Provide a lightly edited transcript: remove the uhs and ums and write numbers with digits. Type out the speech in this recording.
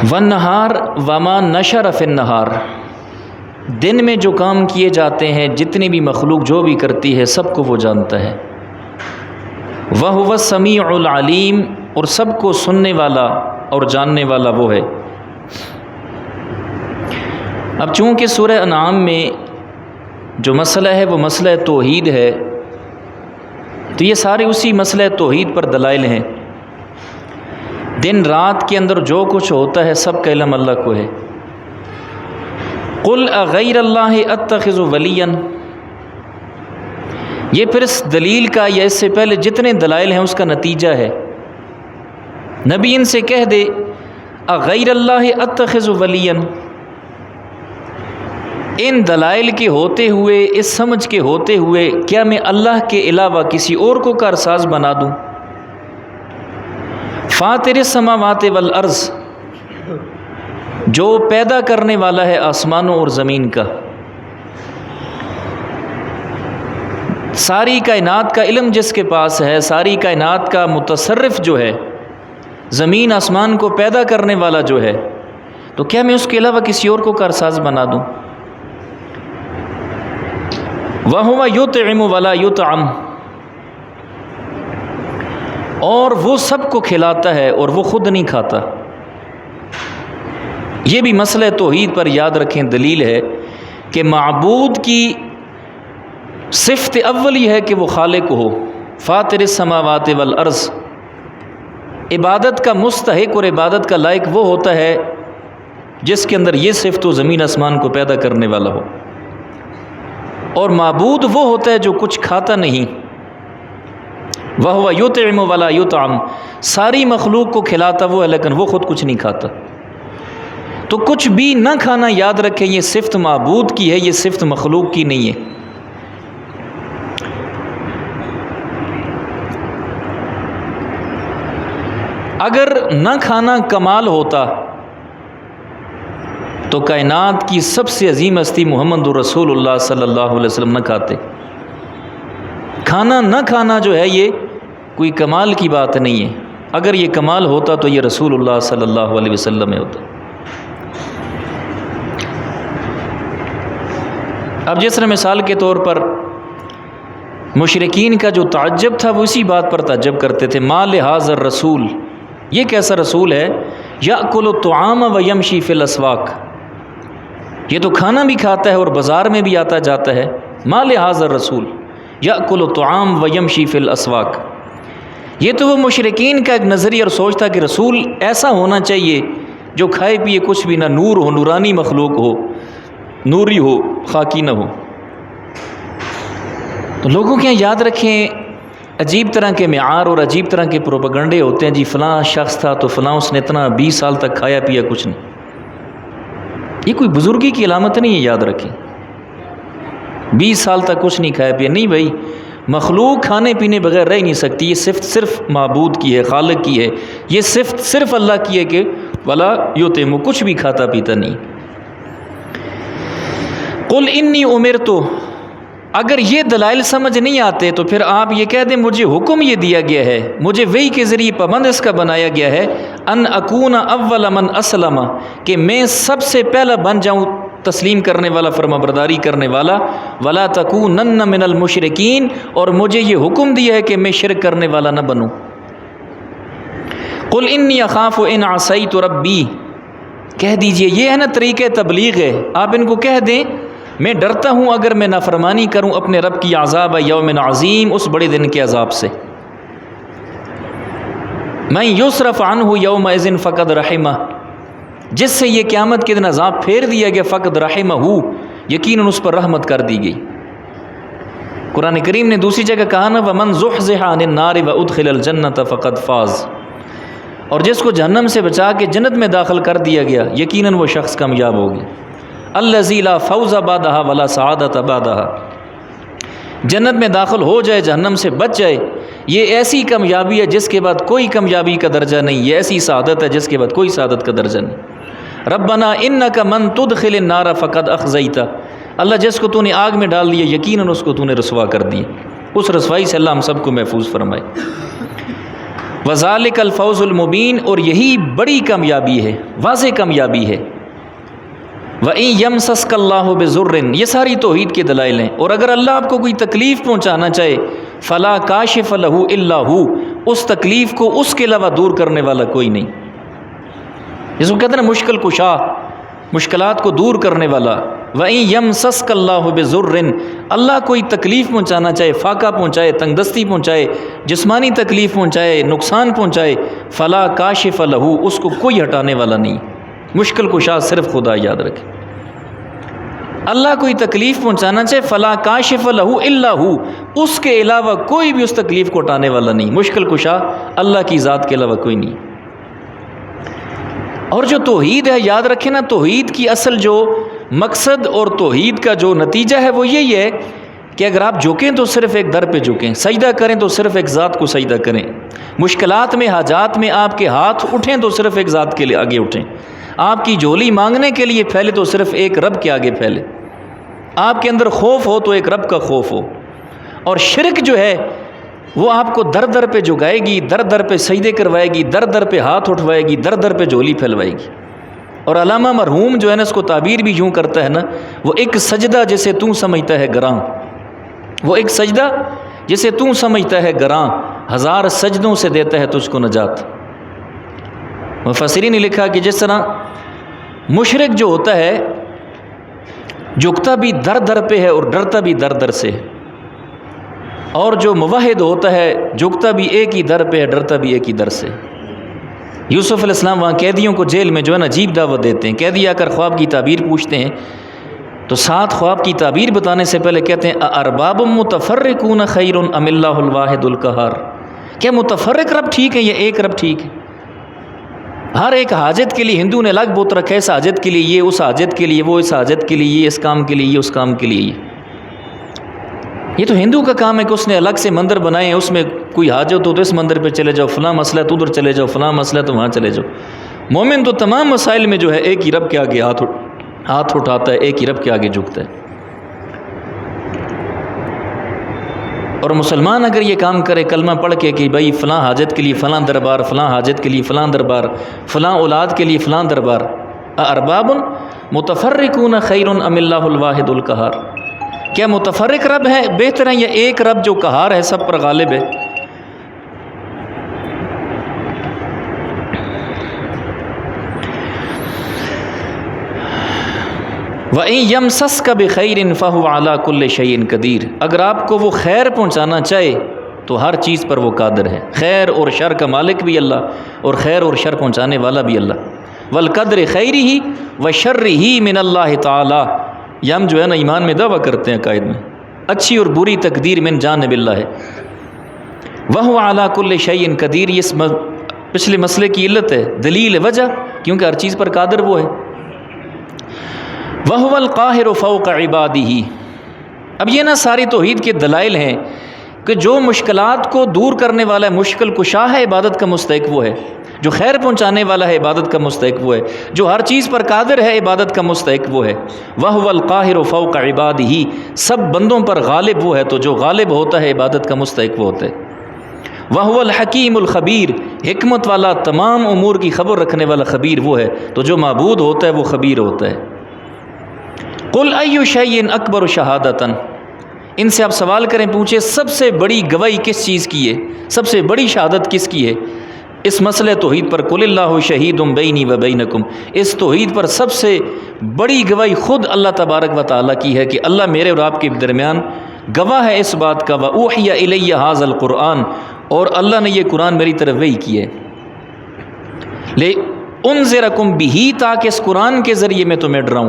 والنہار وما نشر فی النہار، دن میں جو کام کیے جاتے ہیں، جتنی بھی مخلوق جو بھی کرتی ہے، سب کو وہ جانتا ہے۔ وَهُوَ السَّمِيعُ الْعَلِيمُ، اور سب کو سننے والا اور جاننے والا وہ ہے۔ اب چونکہ سورہ انعام میں جو مسئلہ ہے وہ مسئلہ توحید ہے، تو یہ سارے اسی مسئلہ توحید پر دلائل ہیں۔ دن رات کے اندر جو کچھ ہوتا ہے سب کا علم اللہ کو ہے۔ قُلْ أَغَيْرَ اللَّهِ أَتَّخِذُ وَلِيًّا، یہ پھر اس دلیل کا یا اس سے پہلے جتنے دلائل ہیں اس کا نتیجہ ہے۔ نبی ان سے کہہ دے أَغَيْرَ اللَّهِ أَتَّخِذُ وَلِيًّا، ان دلائل کے ہوتے ہوئے، اس سمجھ کے ہوتے ہوئے، کیا میں اللہ کے علاوہ کسی اور کو کارساز بنا دوں؟ فاطر السماوات والارض، جو پیدا کرنے والا ہے آسمانوں اور زمین کا، ساری کائنات کا علم جس کے پاس ہے، ساری کائنات کا متصرف جو ہے، زمین آسمان کو پیدا کرنے والا جو ہے، تو کیا میں اس کے علاوہ کسی اور کو کارساز بنا دوں؟ وَهُوَ يُطْعِمُ وَلَا يُطْعَمُ، اور وہ سب کو کھلاتا ہے اور وہ خود نہیں کھاتا۔ یہ بھی مسئلہ توحید پر یاد رکھیں دلیل ہے کہ معبود کی صفت اول یہ ہے کہ وہ خالق ہو، فاطر السماوات والارض، عبادت کا مستحق اور عبادت کا لائق وہ ہوتا ہے جس کے اندر یہ صفت و زمین آسمان کو پیدا کرنے والا ہو، اور معبود وہ ہوتا ہے جو کچھ کھاتا نہیں۔ وَهُوَ يُطْعِمُ وَلَا يُطْعَمُ، ساری مخلوق کو کھلاتا وہ ہے لیکن وہ خود کچھ نہیں کھاتا۔ تو کچھ بھی نہ کھانا یاد رکھیں، یہ صفت معبود کی ہے، یہ صفت مخلوق کی نہیں ہے۔ اگر نہ کھانا کمال ہوتا تو کائنات کی سب سے عظیم ہستی محمد رسول اللہ صلی اللہ علیہ وسلم نہ کھاتے۔ کھانا نہ کھانا جو ہے یہ کوئی کمال کی بات نہیں ہے، اگر یہ کمال ہوتا تو یہ رسول اللہ صلی اللہ علیہ وسلم میں ہوتا۔ اب جس طرح مثال کے طور پر مشرکین کا جو تعجب تھا وہ اسی بات پر تعجب کرتے تھے، ما لہذا الرسول، یہ کیسا رسول ہے، یأکل الطعام ویمشی فی الاسواق، یہ تو کھانا بھی کھاتا ہے اور بازار میں بھی آتا جاتا ہے۔ ما لہذا الرسول یأکل الطعام ویمشی فی الاسواق، یہ تو وہ مشرکین کا ایک نظریہ اور سوچ تھا کہ رسول ایسا ہونا چاہیے جو کھائے پیے کچھ بھی نہ، نور ہو، نورانی مخلوق ہو، نوری ہو، خاکی نہ ہو۔ تو لوگوں کے یہاں یاد رکھیں عجیب طرح کے معیار اور عجیب طرح کے پروپیگنڈے ہوتے ہیں، جی فلاں شخص تھا تو فلاں اس نے اتنا 20 سال تک کھایا پیا کچھ نہیں، یہ کوئی بزرگی کی علامت نہیں ہے، یاد رکھیں 20 سال تک کچھ نہیں کھایا پیا، نہیں بھائی، مخلوق کھانے پینے بغیر رہ نہیں سکتی، یہ صفت صرف معبود کی ہے، خالق کی ہے، یہ صفت صرف اللہ کی ہے کہ ولا یطعم، کچھ بھی کھاتا پیتا نہیں۔ قل انی امرت، اگر یہ دلائل سمجھ نہیں آتے تو پھر آپ یہ کہہ دیں مجھے حکم یہ دیا گیا ہے، مجھے وحی کے ذریعے پابند اس کا بنایا گیا ہے، ان اکون اول من اسلم، کہ میں سب سے پہلا بن جاؤں تسلیم کرنے والا، فرما برداری کرنے والا، ولا تکونن من المشرکین، اور مجھے یہ حکم دیا ہے کہ میں شرک کرنے والا نہ بنوں۔ قل انی اخاف ان عصیت ربی، کہہ دیجئے یہ ہے نا طریقہ تبلیغ ہے، آپ ان کو کہہ دیں میں ڈرتا ہوں اگر میں نافرمانی کروں اپنے رب کی، عذاب یوم عظیم، اس بڑے دن کے عذاب سے۔ من یصرف عنہ یومئذ فقد رحمہ، جس سے یہ قیامت کے دن عذاب پھیر دیا گیا، فقد رحمہ، یقیناً اس پر رحمت کر دی گئی۔ قرآن کریم نے دوسری جگہ کہا نا ومن زحزح عن النار وادخل الجنۃ فقد فاز، اور جس کو جہنم سے بچا کے جنت میں داخل کر دیا گیا یقیناً وہ شخص کامیاب ہوگی۔ الذی لا فوز بعدہا ولا سعادۃ بعدہا، جنت میں داخل ہو جائے، جہنم سے بچ جائے، یہ ایسی کامیابی ہے جس کے بعد کوئی کامیابی کا درجہ نہیں، یہ ایسی سعادت ہے جس کے بعد کوئی سعادت کا درجہ نہیں۔ ربنا انک من تدخل النار فقد اخزیتہ، اللہ جس کو تو نے آگ میں ڈال دیا یقیناً اس کو تو نے رسوا کر دیا، اس رسوائی سے اللہ ہم سب کو محفوظ فرمائے۔ وذالک الفوز المبین، اور یہی بڑی کامیابی ہے، واضح کامیابی ہے۔ وَإِن يَمْسَسْكَ اللَّهُ بِضُرٍّ، یہ ساری توحید کے دلائل ہیں۔ اور اگر اللہ آپ کو کوئی تکلیف پہنچانا چاہے، فَلَا كَاشِفَ لَهُ إِلَّا هُوَ، اس تکلیف کو اس کے علاوہ دور کرنے والا کوئی نہیں۔ جس کو کہتے ہیں نا مشکل کشا، مشکلات کو دور کرنے والا۔ وَإِن يَمْسَسْكَ اللَّهُ بِضُرٍّ، اللہ کوئی تکلیف پہنچانا چاہے، فاقہ پہنچائے، تنگ دستی پہنچائے، جسمانی تکلیف پہنچائے، نقصان پہنچائے، فَلَا كَاشِفَ لَهُ، اس کو کوئی ہٹانے والا نہیں۔ مشکل کشا صرف خدا، یاد رکھیں۔ اللہ کوئی تکلیف پہنچانا چاہے، فَلَا كَاشِفَ لَهُ إِلَّا هُوَ، اس کے علاوہ کوئی بھی اس تکلیف کو ہٹانے والا نہیں۔ مشکل کشا اللہ کی ذات کے علاوہ کوئی نہیں۔ اور جو توحید ہے، یاد رکھیں نا، توحید کی اصل جو مقصد اور توحید کا جو نتیجہ ہے وہ یہی ہے کہ اگر آپ جھکیں تو صرف ایک در پہ جھکیں، سجدہ کریں تو صرف ایک ذات کو سجدہ کریں، مشکلات میں، حاجات میں آپ کے ہاتھ اٹھیں تو صرف ایک ذات کے لیے آگے اٹھیں، آپ کی جھولی مانگنے کے لیے پھیلے تو صرف ایک رب کے آگے پھیلے، آپ کے اندر خوف ہو تو ایک رب کا خوف ہو۔ اور شرک جو ہے وہ آپ کو در در پہ جھکائے گی، در در پہ سجدے کروائے گی، در در پہ ہاتھ اٹھوائے گی، در در پہ جھولی پھیلوائے گی۔ اور علامہ مرحوم جو ہے نا، اس کو تعبیر بھی یوں کرتا ہے نا، وہ ایک سجدہ جسے تو سمجھتا ہے گراں، وہ ایک سجدہ جسے تو سمجھتا ہے گراں، ہزار سجدوں سے دیتا ہے تجھ کو نجات۔ مفسرین نے لکھا کہ جس طرح مشرک جو ہوتا ہے جھکتا بھی در در پہ ہے اور ڈرتا بھی در در سے، اور جو موحد ہوتا ہے جھکتا بھی ایک ہی در پہ ہے، ڈرتا بھی ایک ہی در سے۔ یوسف علیہ السلام وہاں قیدیوں کو جیل میں جو ہے نا عجیب دعوت دیتے ہیں، قیدی آ کر خواب کی تعبیر پوچھتے ہیں تو ساتھ خواب کی تعبیر بتانے سے پہلے کہتے ہیں ارباب متفرقون خیر ام اللہ الواحد القہار، کیا متفرق رب ٹھیک ہے یا ایک رب ٹھیک ہے؟ ہر ایک حاجت کے لیے ہندو نے الگ بت رکھا ہے، اس حاجت کے لیے یہ، اس حاجت کے لیے وہ، اس حاجت کے لیے یہ، اس کام کے لیے یہ، اس کام کے لیے یہ تو ہندو کا کام ہے کہ اس نے الگ سے مندر بنائے ہیں، اس میں کوئی حاجت ہو تو اس مندر پہ چلے جاؤ، فلاں مسئلہ تو ادھر چلے جاؤ، فلاں مسئلہ تو وہاں چلے جاؤ۔ مومن تو تمام مسائل میں جو ہے ایک ہی رب کے آگے ہاتھ اٹھاتا ہے، ایک ہی رب کے آگے جھکتا ہے۔ اور مسلمان اگر یہ کام کرے کلمہ پڑھ کے کہ بھائی فلاں حاجت کے لیے فلاں دربار، فلاں حاجت کے لیے فلاں دربار، فلاں اولاد کے لیے فلاں دربار، ارباب متفرقون خیر ام اللہ الواحد القہار، کیا متفرق رب ہے بہتر ہے یا ایک رب جو قہار ہے، سب پر غالب ہے؟ وَإِن يَمْسَسْكَ بِخَيْرٍ فَهُوَ عَلَى كُلِّ شَيْءٍ قَدِيرٌ، اگر آپ کو وہ خیر پہنچانا چاہے تو ہر چیز پر وہ قادر ہے۔ خیر اور شر کا مالک بھی اللہ اور خیر اور شر پہنچانے والا بھی اللہ۔ وَالْقَدْرِ خَيْرِهِ وَشَرِّهِ مِنَ اللَّهِ تَعَالَى، یہ ہم جو ہے نا ایمان میں دعویٰ کرتے ہیں عقائد میں، اچھی اور بری تقدیر من جانب اللہ ہے۔ وَهُوَ عَلَى كُلِّ شَيْءٍ قَدِيرٌ، یہ پچھلے مسئلے کی علت ہے، دلیل وجہ، کیونکہ ہر چیز پر قادر وہ ہے۔ وَهُوَ الْقَاهِرُ فَوْقَ عِبَادِهِ، اب یہ نا ساری توحید کے دلائل ہیں کہ جو مشکلات کو دور کرنے والا ہے، مشکل کشا ہے، عبادت کا مستحق وہ ہے، جو خیر پہنچانے والا ہے عبادت کا مستحق وہ ہے، جو ہر چیز پر قادر ہے عبادت کا مستحق وہ ہے۔ وَهُوَ الْقَاهِرُ فَوْقَ عِبَادِهِ، سب بندوں پر غالب وہ ہے، تو جو غالب ہوتا ہے عبادت کا مستحق وہ ہوتا ہے۔ وَهُوَ الْحَكِيمُ الْخَبِيرُ، حکمت والا، تمام امور کی خبر رکھنے والا خبیر وہ ہے، تو جو معبود ہوتا ہے وہ خبیر ہوتا ہے۔ قُلْ أَيُّ شَيْءٍ أَكْبَرُ شَهَادَةً، ان سے آپ سوال کریں، پوچھیں سب سے بڑی گواہی کس چیز کی ہے، سب سے بڑی شہادت کس کی ہے اس مسئلہ توحید پر؟ قُلِ اللَّهُ شَهِيدٌ بَيْنِي وَبَيْنَكُمْ، اس توحید پر سب سے بڑی گواہی خود اللہ تبارک و تعالیٰ کی ہے کہ اللہ میرے اور آپ کے درمیان گواہ ہے اس بات کا۔ وَأُوحِيَ إِلَيَّ هَذَا الْقُرْآنُ، اور اللہ نے یہ قرآن میری طرف وحی کی ہے، لِأُنذِرَكُمْ بِهِ، تاکہ اس قرآن کے ذریعے میں تمہیں ڈراؤں۔